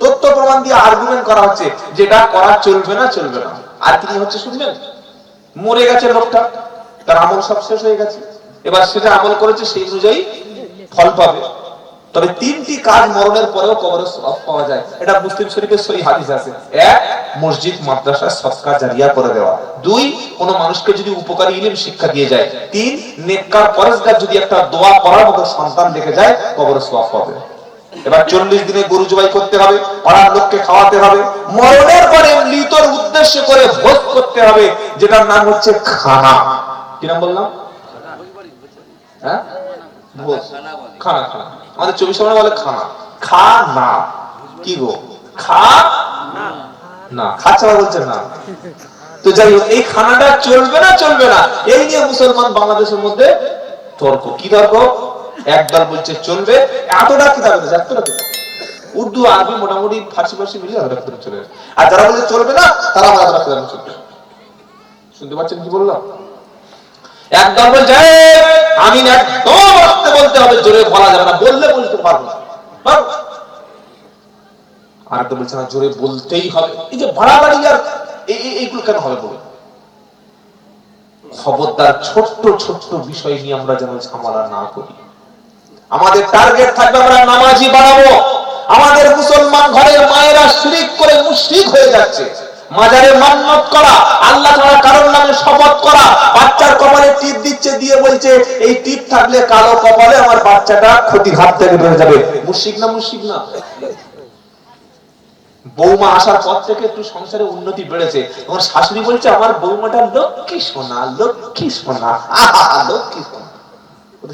তথ্য প্রমাণ দিয়ে আর্গুমেন্ট করা হচ্ছে যেটা করা চলবে না, চলবে না। আর কি হচ্ছে শুনবেন? মরে গেছে লোকটা, তার আমল সব শেষ হয়ে গেছে, এবার সেটা আমল করেছে সেই অনুযায়ী ফল পাবে। তবে তিনটি কাজ মরণের পরেও কবরে সওয়াব পাওয়া যায়, এটা মুসলিম শরীফের সহিহ হাদিস আছে। এক, মসজিদ মাদ্রাসা সদকা জারিয়া করে দেওয়া। দুই, কোন মানুষকে যদি উপকারী ইলম শিক্ষা দিয়ে যায়। তিন, নেককার পরেশগার যদি একটা দোয়া করার মতো সন্তান রেখে যায়, কবরে সওয়াব পাবে। এবার 40 দিনে গরু জবাই করতে হবে, পাড়ার লোককে খাওয়াতে হবে, মরণের পরে মৃতর উদ্দেশ্য করে ভোজ করতে হবে, যেটার নাম হচ্ছে খানা। কি নাম বললাম? হ্যাঁ, ভোজ, খানা। খানা আমাদের 24 ঘন্টা বলে খানা, খানা। কি গো, খা না, খাচ্ছা বলছে না। তো যাই হোক, এই খানাটা চলবে না, চলবে না, এই নিয়ে মুসলমান বাংলাদেশের মধ্যে তর্ক। কি তর্ক? একদল বলছে চলবে, এতটা কিতাব আছে, এতটা কিতাব, উর্দু আরবি মোটামুটি ফার্সি মিলিয়ে এতটা কিতাব চলে। আর যারা বলছে চলবে না, তারা আবার এতটা কিতাব চলবে। শুনতে পাচ্ছেন কি বললাম? একদল বলছে আমি একদম আস্তে বলতে হবে, জোরে বলা যাবে না, বললে বলতে পারবো না। আর তো বলছে না, জোরে বলতেই হবে। এই যে বাড়াবাড়ি আর এইগুলো কেন হবে বলে? খবরদার, ছোট্ট ছোট্ট বিষয় নিয়ে আমরা যেন ঝামেলা না করি। আমাদের টার্গেট থাকবে আমরা নামাজি বানাবো। আমাদের মুসলমান ঘরের মায়েরা শিরক করে মুশরিক হয়ে যাচ্ছে। মাজারে মান্নত করা, আল্লাহ ছাড়া কারোর নামে শপথ করা, বাচ্চার কপালে টিপ দিচ্ছে, দিয়ে বলছে এই টিপ থাকলে কালো কপালে আমার বাচ্চাটা ক্ষতির হাত থেকে বেঁচে যাবে। মুশরিক না? মুশরিক না? বৌমা আসার পর থেকে একটু সংসারে উন্নতি বেড়েছে, আমার শাশুড়ি বলছে আমার বৌমাটা লক্ষ্মী সোনা, লক্ষ্মী সোনা, লক্ষ্মী সোনা।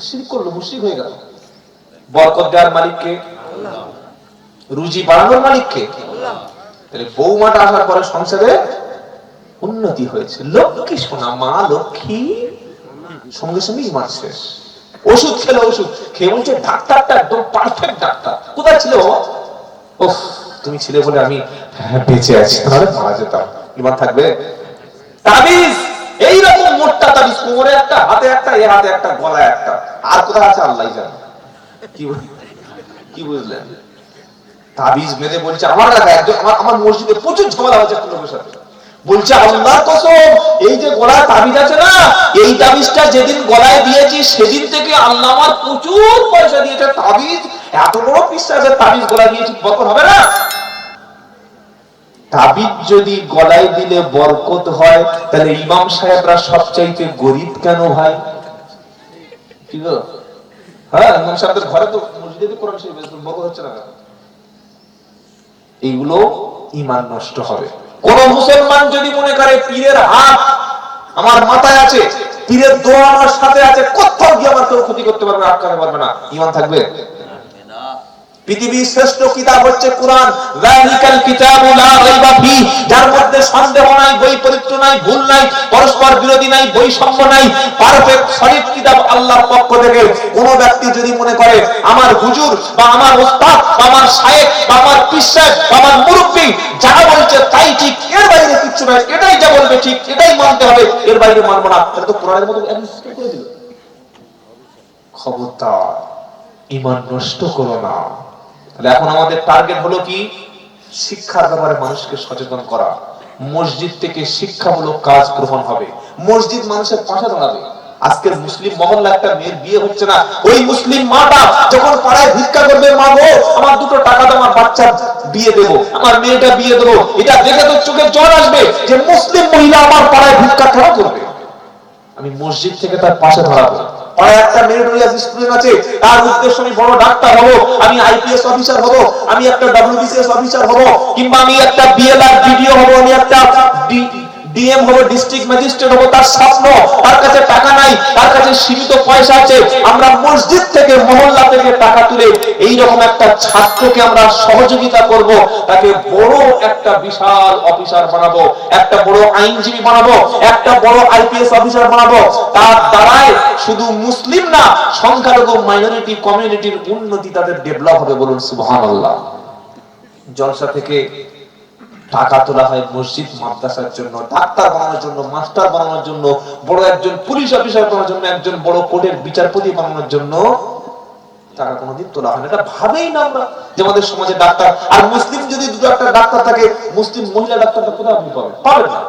শিরক করলো, মুশরিক হয়ে গেল। বরকত দেওয়ার মালিককে, রুজি বাড়ানোর মালিককে। তাহলে বৌমাটা আসার পরে সংসারে উন্নতি হয়েছে, লক্ষ্মী সোনা, মা লক্ষ্মী, সঙ্গে সঙ্গে ইমান শেষ। ওষুধ খেলো, ওষুধ খেয়ে বলছে ডাক্তারটা একদম পারফেক্ট ডাক্তার। কোথায় ছিল? ওহ, তুমি ছিলে বলে আমি বেঁচে আছি, তাহলে মারা যেতাম। ইমান থাকবে? তাবিজ এইরকম মোটা তাবিজ, কোমরে একটা, হাতে একটা, এ হাতে একটা, গলায় একটা, আর কোথায় আছে আল্লাহ জানে। কি বুঝলেন? তাবিজ বেঁধে বলছে আমার এলাকায় একজন, আমার মসজিদে প্রচুর ঝামেলা হচ্ছে একটা লোকের সাথে, বলছে আল্লাহর কসম এই যে গলায় তাবিজ আছে না, এই তাবিজটা যেদিন গলায় দিয়েছি সেদিন থেকে আল্লাহ আমার প্রচুর পয়সা দিয়েছে। তাবিজ এত বড় বিশ্বাসের তাবিজ গলায় দিয়েছি, বরকত হবে না? তাবিজ যদি গলায় দিলে বরকত হয়, তাহলে ইমাম সাহেবরা সবচাইতে গরিব কেন ভাই? কি গো? হ্যাঁ, ইমাম সাহেবদের ঘরে তো মসজিদে কোরআন শরীফ বরকত হচ্ছে না। এইগুলো ঈমান নষ্ট হবে। কোন মুসলমান যদি মনে করে পীরের হাত আমার মাথায় আছে, পীরের দোয়া আমার সাথে আছে, কোথাও গিয়ে আমার কেউ ক্ষতি করতে পারবে, আটকাতে পারবে না, ঈমান থাকবে? পৃথিবীর শ্রেষ্ঠ কিতাব হচ্ছে কোরআন, যালিকাল কিতাবু লা রাইবা ফি, যার মধ্যে সন্দেহ নাই, বৈপরীত্য নাই, ভুল নাই, পরস্পর বিরোধী নাই, বৈষম্য নাই, পারফেক্ট সলিড কিতাব আল্লাহর পক্ষ থেকে। কোন ব্যক্তি যদি মনে করে আমার হুজুর বা আমার উস্তাদ বা আমার শায়েখ বা আমার পীর সাহেব বা আমার মুরব্বি যা বলছে তাই ঠিক, এর বাইরে কিছু নাই, এটাই যা বলবে ঠিক, এটাই মানতে হবে, এর বাইরে মানব না, এটা তো কোরআনের মতো অ্যাডমিনিস্ট্রেট করে দিল। খবরদার, ঈমান নষ্ট করো না। তাহলে এখন আমাদের টার্গেট হলো কি? শিক্ষার ব্যাপারে মানুষকে সচেতন করা। মসজিদ থেকে শিক্ষামূলক কাজ গ্রহণ হবে, মসজিদ মানুষের পাশে দাঁড়াবে। আজকের মুসলিম মহল্লা একটা মেয়ের বিয়ে হচ্ছে না, ওই মুসলিম মাটা যখন পাড়ায় ভিক্ষা করবে, মা গো আমার 2 টাকা দাও, আমার বাচ্চা বিয়ে দেবো, আমার মেয়েটা বিয়ে দেবো, এটা দেখে তো চোখে জল আসবে যে মুসলিম মহিলা আমার পাড়ায় ভিক্ষা কেন করবে। আমি মসজিদ থেকে তার পাশে দাঁড়াবো। পাড়ায় একটা মেরিটোরিয়াস স্টুডেন্ট আছে, তার উদ্দেশ্য আমি বড় ডাক্তার হবো, আমি আইপিএস অফিসার হবো, আমি একটা ডব্লিউবিসিএস অফিসার হবো, কিংবা আমি একটা বিএলআর বিডিও হবো, আমি একটা ডিএম হবো, ডিস্ট্রিক্ট ম্যাজিস্ট্রেট হবো, তার স্বপ্ন, তার কাছে টাকা নাই, তার কাছে সীমিত পয়সা আছে। আমরা মসজিদ থেকে, মহল্লা থেকে টাকা তুলে এইরকম একটা ছাত্রকে আমরা সহযোগিতা করব, তাকে বড় একটা বিশাল অফিসার বানাবো, একটা বড় আইনজীবী বানাবো, একটা বড় আইপিএস অফিসার বানাবো। তার দ্বারায় শুধু মুসলিম না, সংখ্যালঘু মাইনরিটি কমিউনিটির উন্নতি, তাদের ডেভেলপ হবে। বলুন সুবহানাল্লাহ। জলসা থেকে টাকা তোলা হয় মসজিদ মাদ্রাসার জন্য, ডাক্তার বানানোর জন্য, মাস্টার বানানোর জন্য, বড় একজন পুলিশ অফিসার বানানোর জন্য, একজন বড় কোর্টের বিচারপতি বানানোর জন্য টাকা কোনোদিন তোলা হয় না। এটা ভাবেই না আমরা যে আমাদের সমাজে ডাক্তার, আর মুসলিম যদি দুটো একটা ডাক্তার থাকে, মুসলিম মহিলা ডাক্তারটা কোথায় আপনি পাবেন? পাবেন না।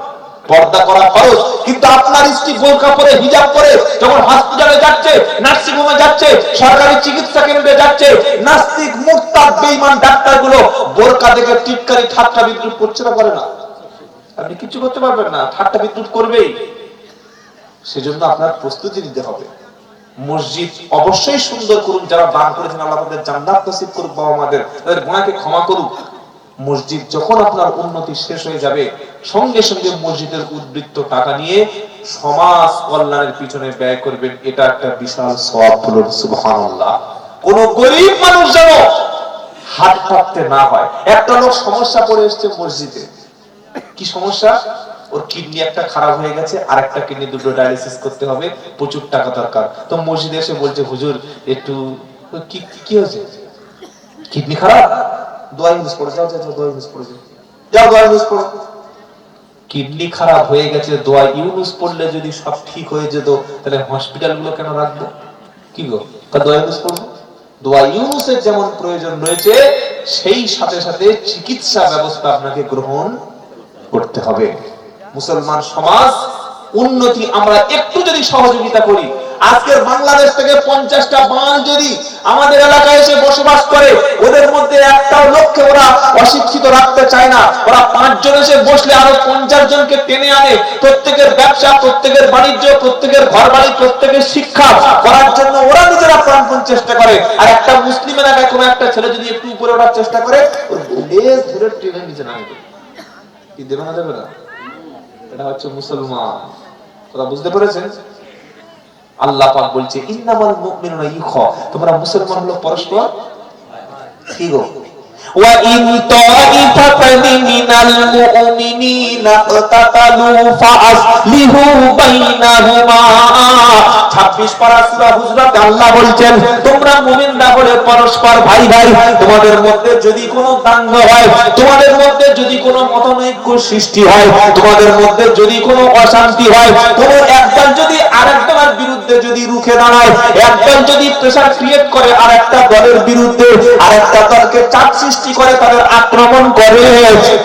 পর্দা করা ফরজ, কিন্তু আপনার স্ত্রী বোরকা পরে, হিজাব পরে যখন হসপিটালে যাচ্ছে, নার্সিং হোমে যাচ্ছে, সরকারি চিকিৎসা কেন্দ্রে যাচ্ছে, নাস্তিক মুরতাদ বেঈমান ডাক্তারগুলো বোরকা দেখে টিটকারি ঠাট্টা বিদ্রুপ করছে না, করে না? আপনি কিছু করতে পারবেন না, ঠাট্টা বিদ্রুপ করবেই। সেজন্য আপনার প্রস্তুতি নিতে হবে। মসজিদ অবশ্যই সুন্দর করুন, যারা দান করেছেন আল্লাহ তাদের জান্নাত নসিব করুক, বাবা মাদের তাদের গুনাহকে ক্ষমা করুক। মসজিদ যখন আপনার উন্নতি শেষ হয়ে যাবে, সঙ্গে সঙ্গে মসজিদের উদ্বৃত্ত টাকা নিয়ে সমাজ কল্যাণের পিছনে ব্যয় করবেন। এটা একটা বিশাল সওয়াব। বলুন সুবহানাল্লাহ। কোন গরিব মানুষ যেন হাত পাততে না হয়। একটা লোক সমস্যা পড়ে এসেছে মসজিদে। কি সমস্যা? ওর কিডনি একটা খারাপ হয়ে গেছে, আর একটা কিডনি দুটো ডায়ালিসিস করতে হবে, প্রচুর টাকা দরকার। তো মসজিদে এসে বলছে, হুজুর একটু কি হয়েছে? কিডনি খারাপ, দোয়া ইউজ করে যাও, দোয়া ইউজ করে যাও, দোয়া ইউজ করো। কিডনি খারাপ হয়ে গেছে, দোয়া ইউজ পড়লে যদি সব ঠিক হয়ে যেত, তাহলে হসপিটাল গুলো কেন রাখবো? কি গো, দোয়া ইউজ করবো? দোয়া ইউনুসের যেমন প্রয়োজন রয়েছে, সেই সাথে সাথে চিকিৎসা ব্যবস্থা আপনাকে গ্রহণ করতে হবে। মুসলমান সমাজ উন্নতি আমরা একটু যদি সহযোগিতা করি, আজকের বাংলাদেশ থেকে 50টা বাঙালি যদি আমাদের এলাকায় এসে বসবাস করে, ওদের মধ্যে একটাও লোককে ওরা অশিক্ষিত রাখতে চায় না। ওরা 5 জন এসে বসলে আরো 50 জনকে টেনে আনে। প্রত্যেকের ব্যবসা, প্রত্যেকের বাণিজ্য, প্রত্যেকের ঘর বাড়ি, প্রত্যেকের শিক্ষা করার জন্য ওরা নিজেরা প্রাণপণ চেষ্টা করে। আর একটা মুসলিম এলাকায় কোনো একটা ছেলে যদি একটু উপরে ওঠার চেষ্টা করে, ওর লেজ ধরে টেনে নিচে নামিয়ে দেবে। কি দেবে না দেবে না? এটা হচ্ছে মুসলমান। কথা বুঝতে পেরেছেন? আল্লাহ পাক বলছে, ইন্নামাল মুমিনুনা ইখওয়া, তোমরা মুসলমান হলো পরস্পর কি গো? ওয়া ইন তাইফাতানি মিনাল মুমিনিনা ইকতাতালু ফাআসলিহু বাইনাহুমা। 26 পারা সূরা হুজরাতে আল্লাহ বলছেন, তোমরা মুমিনরা হলে পরস্পর ভাই ভাই, তোমাদের মধ্যে যদি কোনো দাঙ্গা হয়, তোমাদের মধ্যে যদি কোনো মতানৈক্য সৃষ্টি হয়, তোমাদের মধ্যে যদি কোনো অশান্তি হয়, কোনো একদল যদি আরেকদলের বিরুদ্ধে যদি রুখে দাঁড়ায়, একদল যদি প্রেসার ক্রিয়েট করে আরেকটা দলের বিরুদ্ধে, আরেকটা দলকে চাপ সৃষ্টি করে, তাদের আক্রমণ করে,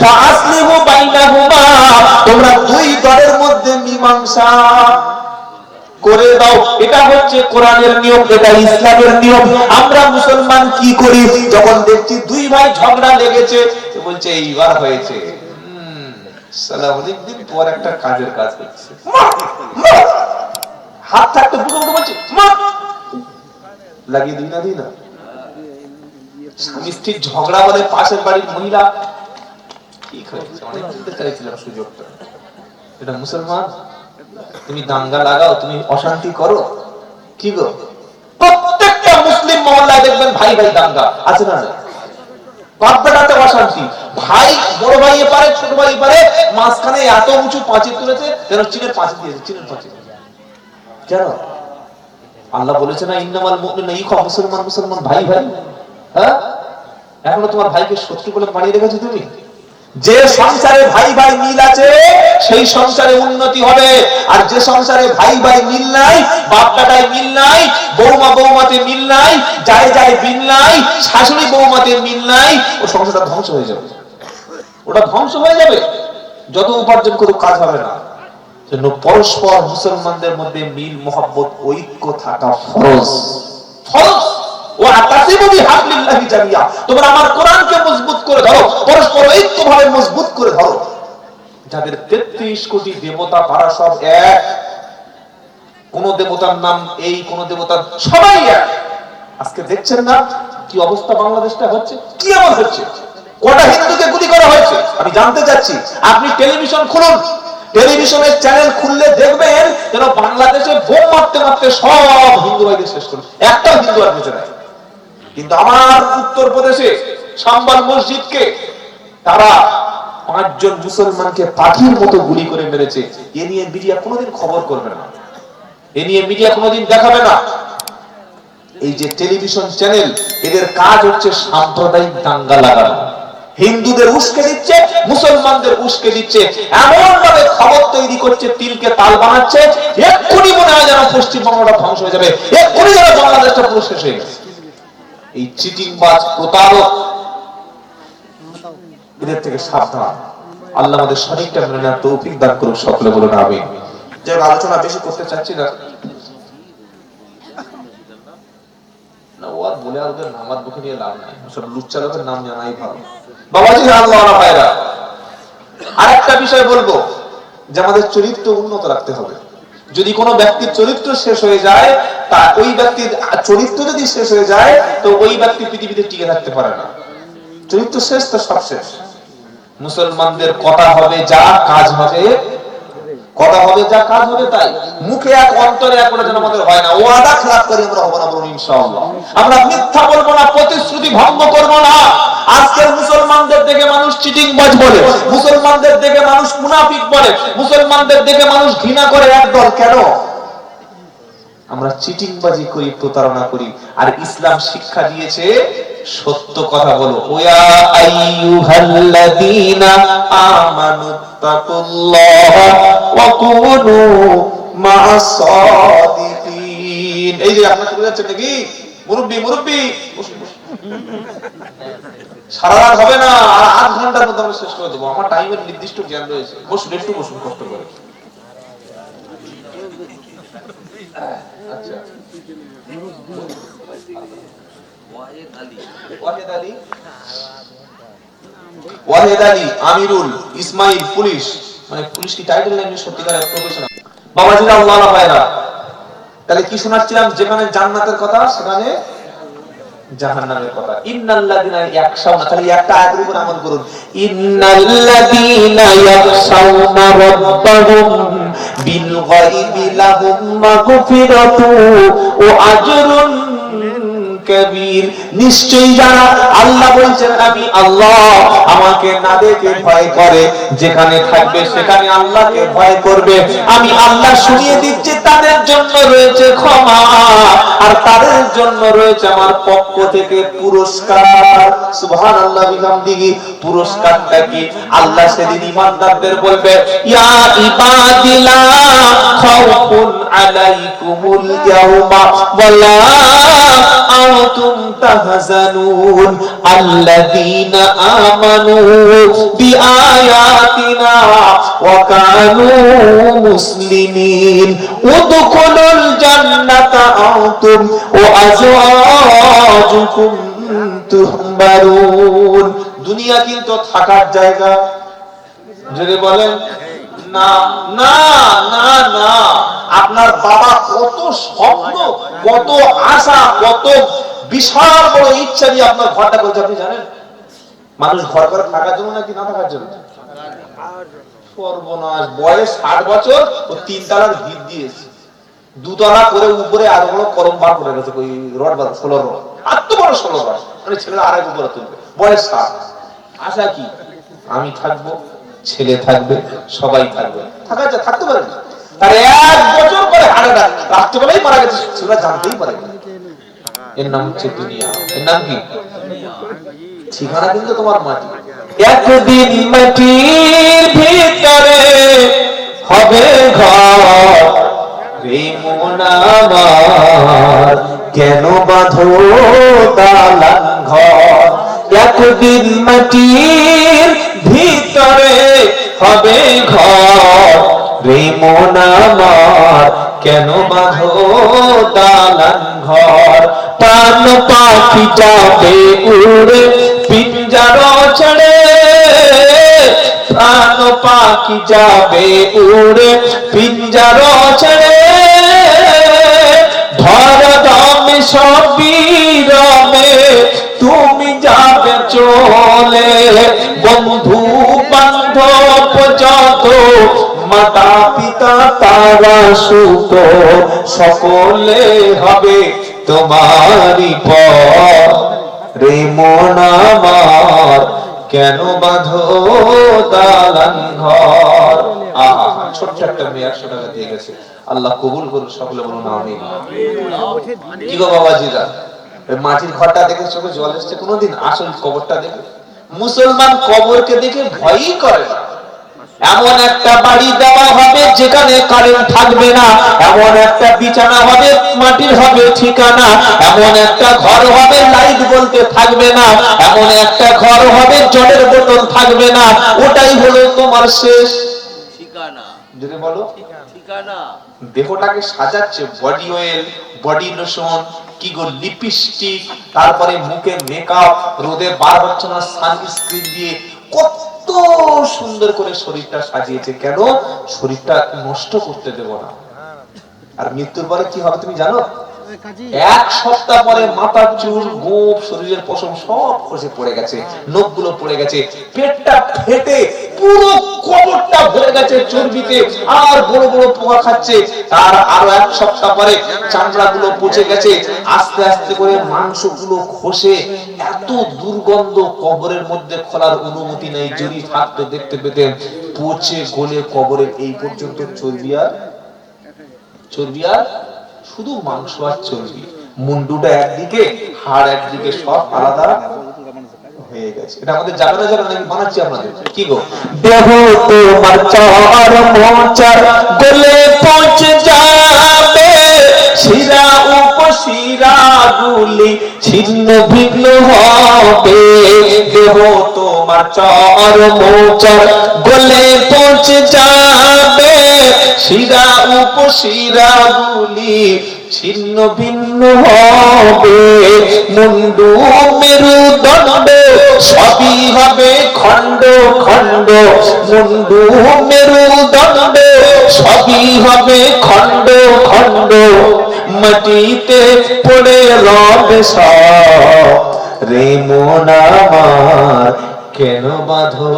ফাআসলিহু বাইনাহুমা, তোমরা দুই দলের মধ্যে মীমাংসা করে দাও। এটা হচ্ছে কোরআনের নিয়ম, এটা ইসলামের নিয়ম। আমরা মুসলমান কি করি? যখন দেখছি দুই ভাই ঝগড়া লেগেছে, বলছে এইবার হয়েছে, সালা অনেকদিন পর একটা কাজের কাজ হচ্ছে, হাত থাকতে বুকে বুকে বলছে লাগিয়ে দিই না। স্বামী স্ত্রীর ঝগড়া বলে পাশের বাড়ির মহিলা, ঠিক হয়েছে, অনেক দিতে চাইছিলাম সুযোগটা। এটা মুসলমান? তুমি দাঙ্গা লাগাও, তুমি অশান্তি করো, কি গো? প্রত্যেকটা মুসলিম মহল্লায় দেখবেন ভাই ভাই দাঙ্গা আছে না? বাপদাদাতে অশান্তি, ভাই বড় ভাই পারে, ছোট ভাই পারে, মাঝখানে এত উঁচু পাঁচিল তুলেছে যেন চীনের পাঁচিল দিয়েছে, চীনের পাঁচিল। কেন? আল্লাহ বলেছে না, ইন্নামাল মুমিনুনা ইখওয়া, মুসলমান মুসলমান ভাই ভাই। হ্যাঁ, এখনো তোমার ভাইকে শত্রু বলে বানিয়ে রেখেছো তুমি? যে সংসারে ভাই ভাই মিল আছে, সেই সংসারে উন্নতি হবে। আর যে সংসারে ভাই ভাই মিল নাই, বাপ দাদায় মিল নাই, বৌমা বৌমাতে মিল নাই, যায় যায় মিল নাই, শাশুড়ি বৌমাতে মিল নাই, ও সংসারটা ধ্বংস হয়ে যাবে। ওটা ধ্বংস হয়ে যাবে, যত উপার্জন করে কাজ হবে না। জন্য পরস্পর মুসলমানদের মধ্যে মিল মহব্বত ঐক্য থাকা ফরজ, ফরজ। তোমরা আমার কোরআনকে মজবুত করে ধরো, পরস্পর ঐক্যভাবে মজবুত করে ধরো। যাদের 33 কোটি দেবতা, তারা সব এক। কোন দেবতার নাম এই, কোন দেবতার, সবাই এক। আজকে দেখছেন না কি অবস্থা বাংলাদেশটা হচ্ছে? কি এমন হচ্ছে? কটা হিন্দুকে গুলি করা হয়েছে আমি জানতে চাচ্ছি। আপনি টেলিভিশন খুলুন, টেলিভিশনের চ্যানেল খুললে দেখবেন যেন বাংলাদেশে বোম মারতে মারতে সব হিন্দু ভাইদের শেষ করে, একটা হিন্দু আর বেঁচে নাই। কিন্তু আমার উত্তরপ্রদেশে সাম্বাল মসজিদকে তারা 5 জন মুসলমানকে পাখির মতো গুলি করে মেরেছে। এ নিয়ে মিডিয়া কোনোদিন খবর করবে না, এ নিয়ে মিডিয়া কোনোদিন দেখাবে না। এই যে টেলিভিশন চ্যানেল, এদের কাজ হচ্ছে সাম্প্রদায়িক দাঙ্গা লাগানো, হিন্দুদের উস্কে দিচ্ছে, মুসলমানদের উস্কে দিচ্ছে, এমন ভাবে খবর তৈরি করছে, তিলকে তাল বানাচ্ছে। এক্ষুনি মনে হয় যেন পশ্চিমবঙ্গটা ধ্বংস হয়ে যাবে, এক্ষুনি যেন বাংলাদেশটা পুরো শেষ হয়ে গেছে। এই চিটিংবাজ প্রতারক, এদের থেকে সাবধান। আল্লাহ আমাদের সঠিকটা মেনে নেওয়ার তৌফিক দান করুন, সকলে বলুন আমিন। যে আলোচনা বেশি করতে চাচ্ছি না, বলে আর ওদের নামাজ বুকে নিয়ে লাভ নাই, সব লুচ্চা লোকের নাম জানাই ভালো। বাবাজি আল্লাহ ভাইরা, আরেকটা বিষয় বলবো যে আমাদের চরিত্র উন্নত রাখতে হবে। যদি কোনো ব্যক্তির চরিত্র শেষ হয়ে যায়, তা ওই ব্যক্তির চরিত্র যদি শেষ হয়ে যায়, তো ওই ব্যক্তি পৃথিবীতে টিকে থাকতে পারে না। চরিত্র শেষ তো সব শেষ। মুসলমানদের কথা হবে যা, কাজ হবে, কথা হবে যা, কাজ হবে তাই। মুখে এক, অন্তরে এক যেন আমাদের হয় না। ওয়াদা খেলাপ করি আমরা হবো না, বলুন ইনশাআল্লাহ। আমরা মিথ্যা বলবো না, প্রতিশ্রুতি ভঙ্গ করবো না। আজকের মুসলমানদের দেখে মানুষ চিটিংবাজ বলে, মুসলমানদের দেখে মানুষ মুনাফিক বলে, মুসলমানদের দেখে মানুষ ঘৃণা করে একদল। কেন? আমরা চিটিংবাজি করি, প্রতারণা করি। আর ইসলাম শিক্ষা দিয়েছে সত্য কথা বলো। ওয়া আইয়ুহাল্লাযীনা আমানুত্তাকুল্লাহা ওয়া কুনু মা'আস সাদিকিন। এই যে আপনারা চলে যাচ্ছেন নাকি মুরব্বি সারা রাত হবে না, আর 8 ঘন্টার মধ্যে আমরা শেষ করে দেবো। আমার টাইমের নির্দিষ্ট জ্ঞান রয়েছে। বসুন, একটু বসুন কষ্ট করে। আচ্ছা, ওয়াহেদ আলী, আমিরুল, ইসমাইল, পুলিশ। মানে পুলিশ কি টাইটেল নেই, সত্যিকারের প্রফেশনাল। বাবাজিরা আল্লাহ ভাইরা, তাহলে কি শোনাচ্ছিলাম? যেখানে জান্নাতের কথা সেখানে জাহান্নামের কথা। ইন্নাল্লাযীনা ইয়াখশাউনা, তাহলে একটা আয়াতের উপর আমল করুন। ইন্নাল্লাযীনা ইয়াখশাউনা রাব্বাহুম বিল গায়বি লাহুম মাগফিরাতু ওয়া আজরুন কবীর। নিশ্চয়ই যারা, আল্লাহ বলেন আমি আল্লাহ, আমাকে না দেখে ভয় করে, যেখানে থাকবে সেখানে আল্লাহকে ভয় করবে, আমি আল্লাহ শুনিয়ে দিচ্ছি তাদের জন্য রয়েছে ক্ষমা, আর তাদের জন্য রয়েছে আমার পক্ষ থেকে পুরস্কার। সুবহানাল্লাহ বিহামদিহি। পুরস্কারটা কি? আল্লাহ সেদিন ঈমানদারদের বলবে, ইয়া ইবাদি লা খাউফুন আলাইকুমুল ইয়াওমা ওয়ালা আনতুম তাহজানুন আল্লাযীনা আমানু বিআয়াতিনা ওয়া কানু মুসলিমিন উদখুলুল জান্নাতা আনতুম ওয়া আজওয়াজুকুম তুহবারুন। দুনিয়া কিন্তু থাকার জায়গা। যদি বলেন না না না না, আপনার বাবা কত স্বপ্ন, কত আশা, কত বিশাল বড় ইচ্ছা নিয়ে আপনার ঘরটা করেছে, আপনি জানেন? মানুষ ঘর করে থাকার জন্য নাকি না থাকার জন্য? সর্বনাশ। বয়স 60 বছর, ও 3 তলার ভিত দিয়েছে, 2 তলা করে উপরে আর বড় কলম বার করে গেছে, ওই রড বার 16 রড, এত বড় 16 রড, মানে ছেলেরা আরেক উপরে তুলবে। বয়স 60। আশা কি? আমি থাকবো, ছেলে থাকবে, সবাই থাকবে। থাকতে পারে না। তার 1 বছর পরে হাড়াটা রাত্রিবেলায় মারা গেছে, সেটা জানতেই পারে না। এর নাম হচ্ছে দুনিয়া। এর নাম কি? ঠিকানা কিন্তু তোমার মাটি। একদিন মাটির ভিতরে হবে ঘর, রে মন আমার কেন বাঁধো দালান ঘর। একদিন মাটির ভিতরে হবে ঘর, রে মন আমার কেন বাঁধো দালান ঘর। প্রাণ পাখি যাবে উড়ে পিঞ্জার ছেড়ে, প্রাণ পাখি যাবে উড়ে পিঞ্জার ছেড়ে, ধর দমে সবিরমে তুমি যাবে চলে। বন্ধু বান্ধব যত পিতা তারা সুত সকলে হবে তোমারই পর। রে মন আমার কেন বাঁধো দালান ঘর। ছোট্ট একটা মেয়ে 100 টাকা দিয়ে গেছে, আল্লাহ কবুল করুন, সকলে বলুন আমিন। কি গো বাবাজিরা, মাটির ঘরটা দেখে চোখে জল এসছে কোনোদিন? আসল কবরটা দেখে মুসলমান কবরকে দেখে ভয়ই করে না। এমন একটা বাড়ি দেওয়া হবে যেখানে কারেন্ট থাকবে না, এমন একটা বিছানা হবে মাটির হবে ঠিকানা, এমন একটা ঘর হবে লাইট বলতে থাকবে না, এমন একটা ঘর হবে জলের বোতল থাকবে না। ওটাই হলো তোমার শেষ ঠিকানা। যদি বলো ঠিকানা। দেহটাকে সাজাচ্ছে বডি অয়েল, বডি লোশন, কি গো লিপস্টিক, তারপরে মুখে মেকআপ, রোদে বার হচ্ছে না সানস্ক্রিন দিয়ে কত সুন্দর করে শরীরটা সাজিয়েছে। কেন? শরীরটা নষ্ট করতে দেব না। আর মৃত্যুর পরে কি হবে তুমি জানো? 1 সপ্তাহ পরে মাথার চুল, গোঁফ, শরীরের পশম সব খসে পড়ে গেছে, নখগুলো পড়ে গেছে, পেটটা ফেটে পুরো কবরটা ভরে গেছে চর্বিতে, আর বড় বড় পোকা খাচ্ছে। তার আরো 1 সপ্তাহ পরে চামড়াগুলো পচে গেছে, আস্তে আস্তে করে মাংসগুলো খসে এত দুর্গন্ধ, কবরের মধ্যে খোলার অনুমতি নেই। যদি থাকতো দেখতে পেতেন পচে গলে কবরের এই পর্যন্ত চর্বি আর শুধু মাংস আর চর্বি, মুন্ডুটা একদিকে, হাড় একদিকে, সব আলাদা হয়ে গেছে। এটা আমাদের জানা না জানা নাকি বানাচ্ছি আপনাদের? কি গো, দেহ তোমার চার মোচার গলে পৌঁছে যাবে, শিরা উপশিরা গুলি ছিন্ন ভিন্ন হবে। দেহ তোমার চার মোচার গলে পৌঁছে যাবে, শিরা উপশিরা গুলি ছিন্ন ভিন্ন হবে। মুন্ডু মেরুদণ্ড সবই হবে খণ্ড খণ্ড, মুন্ডু মেরুদণ্ড সবই হবে খণ্ড খণ্ড। মাটিতে পড়ে রবে সব, রে মন আমার কেন বাঁধো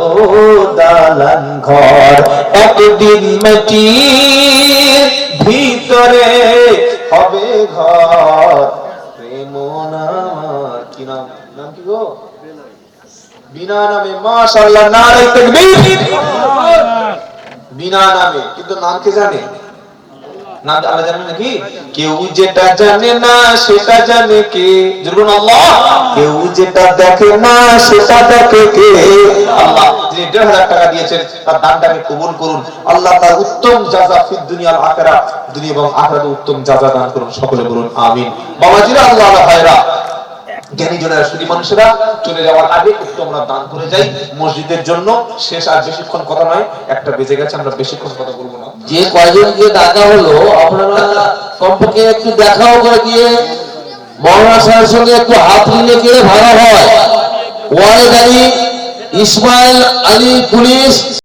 দালান ঘর। একদিন মাটির ভিতরে হবে ঘর, রে মন আমার। কি নাম? নাম কি গো? বিনা নামে। মাশাআল্লাহ, নারে তাকবীর। বিনা নামে, কিন্তু নাম কে জানে? নাম আল্লাহ জানে নাকি? কেউ যেটা জানে না সেটা জানে কে? জরুর আল্লাহ। কেউ যেটা দেখে না সেটা দেখে কে? আল্লাহ। যিনি 1,500 টাকা দিয়েছেন তার দানটাকে কবুল করুন। আল্লাহ তার উত্তম জাযা ফিদ দুনিয়া ওয়াল আখিরাত, দুনিয়া এবং আখিরাতে উত্তম জাযা দান করুন। সকলে বলুন আমিন। বাবাজিরা, আল্লাহ ভাইরা, জ্ঞানী জনেরা, সুধী মানুষেরা, চলে যাওয়ার আগে একটু আমরা দান করে যাই মসজিদের জন্য। শেষ আর বেশিক্ষণ কথা নয়, 1টা বেজে গেছে, আমরা বেশিক্ষণ কথা বলবো না। যে কয়জনকে ডাকা হলো আপনারা কমপক্ষে একটু দেখাও করে গিয়ে মৌলানা সাহেবের সঙ্গে একটু হাত মিলিয়ে গেলে ভালো হয়। ওয়ারেদ আলী, ইসমাইল আলী পুলিশ।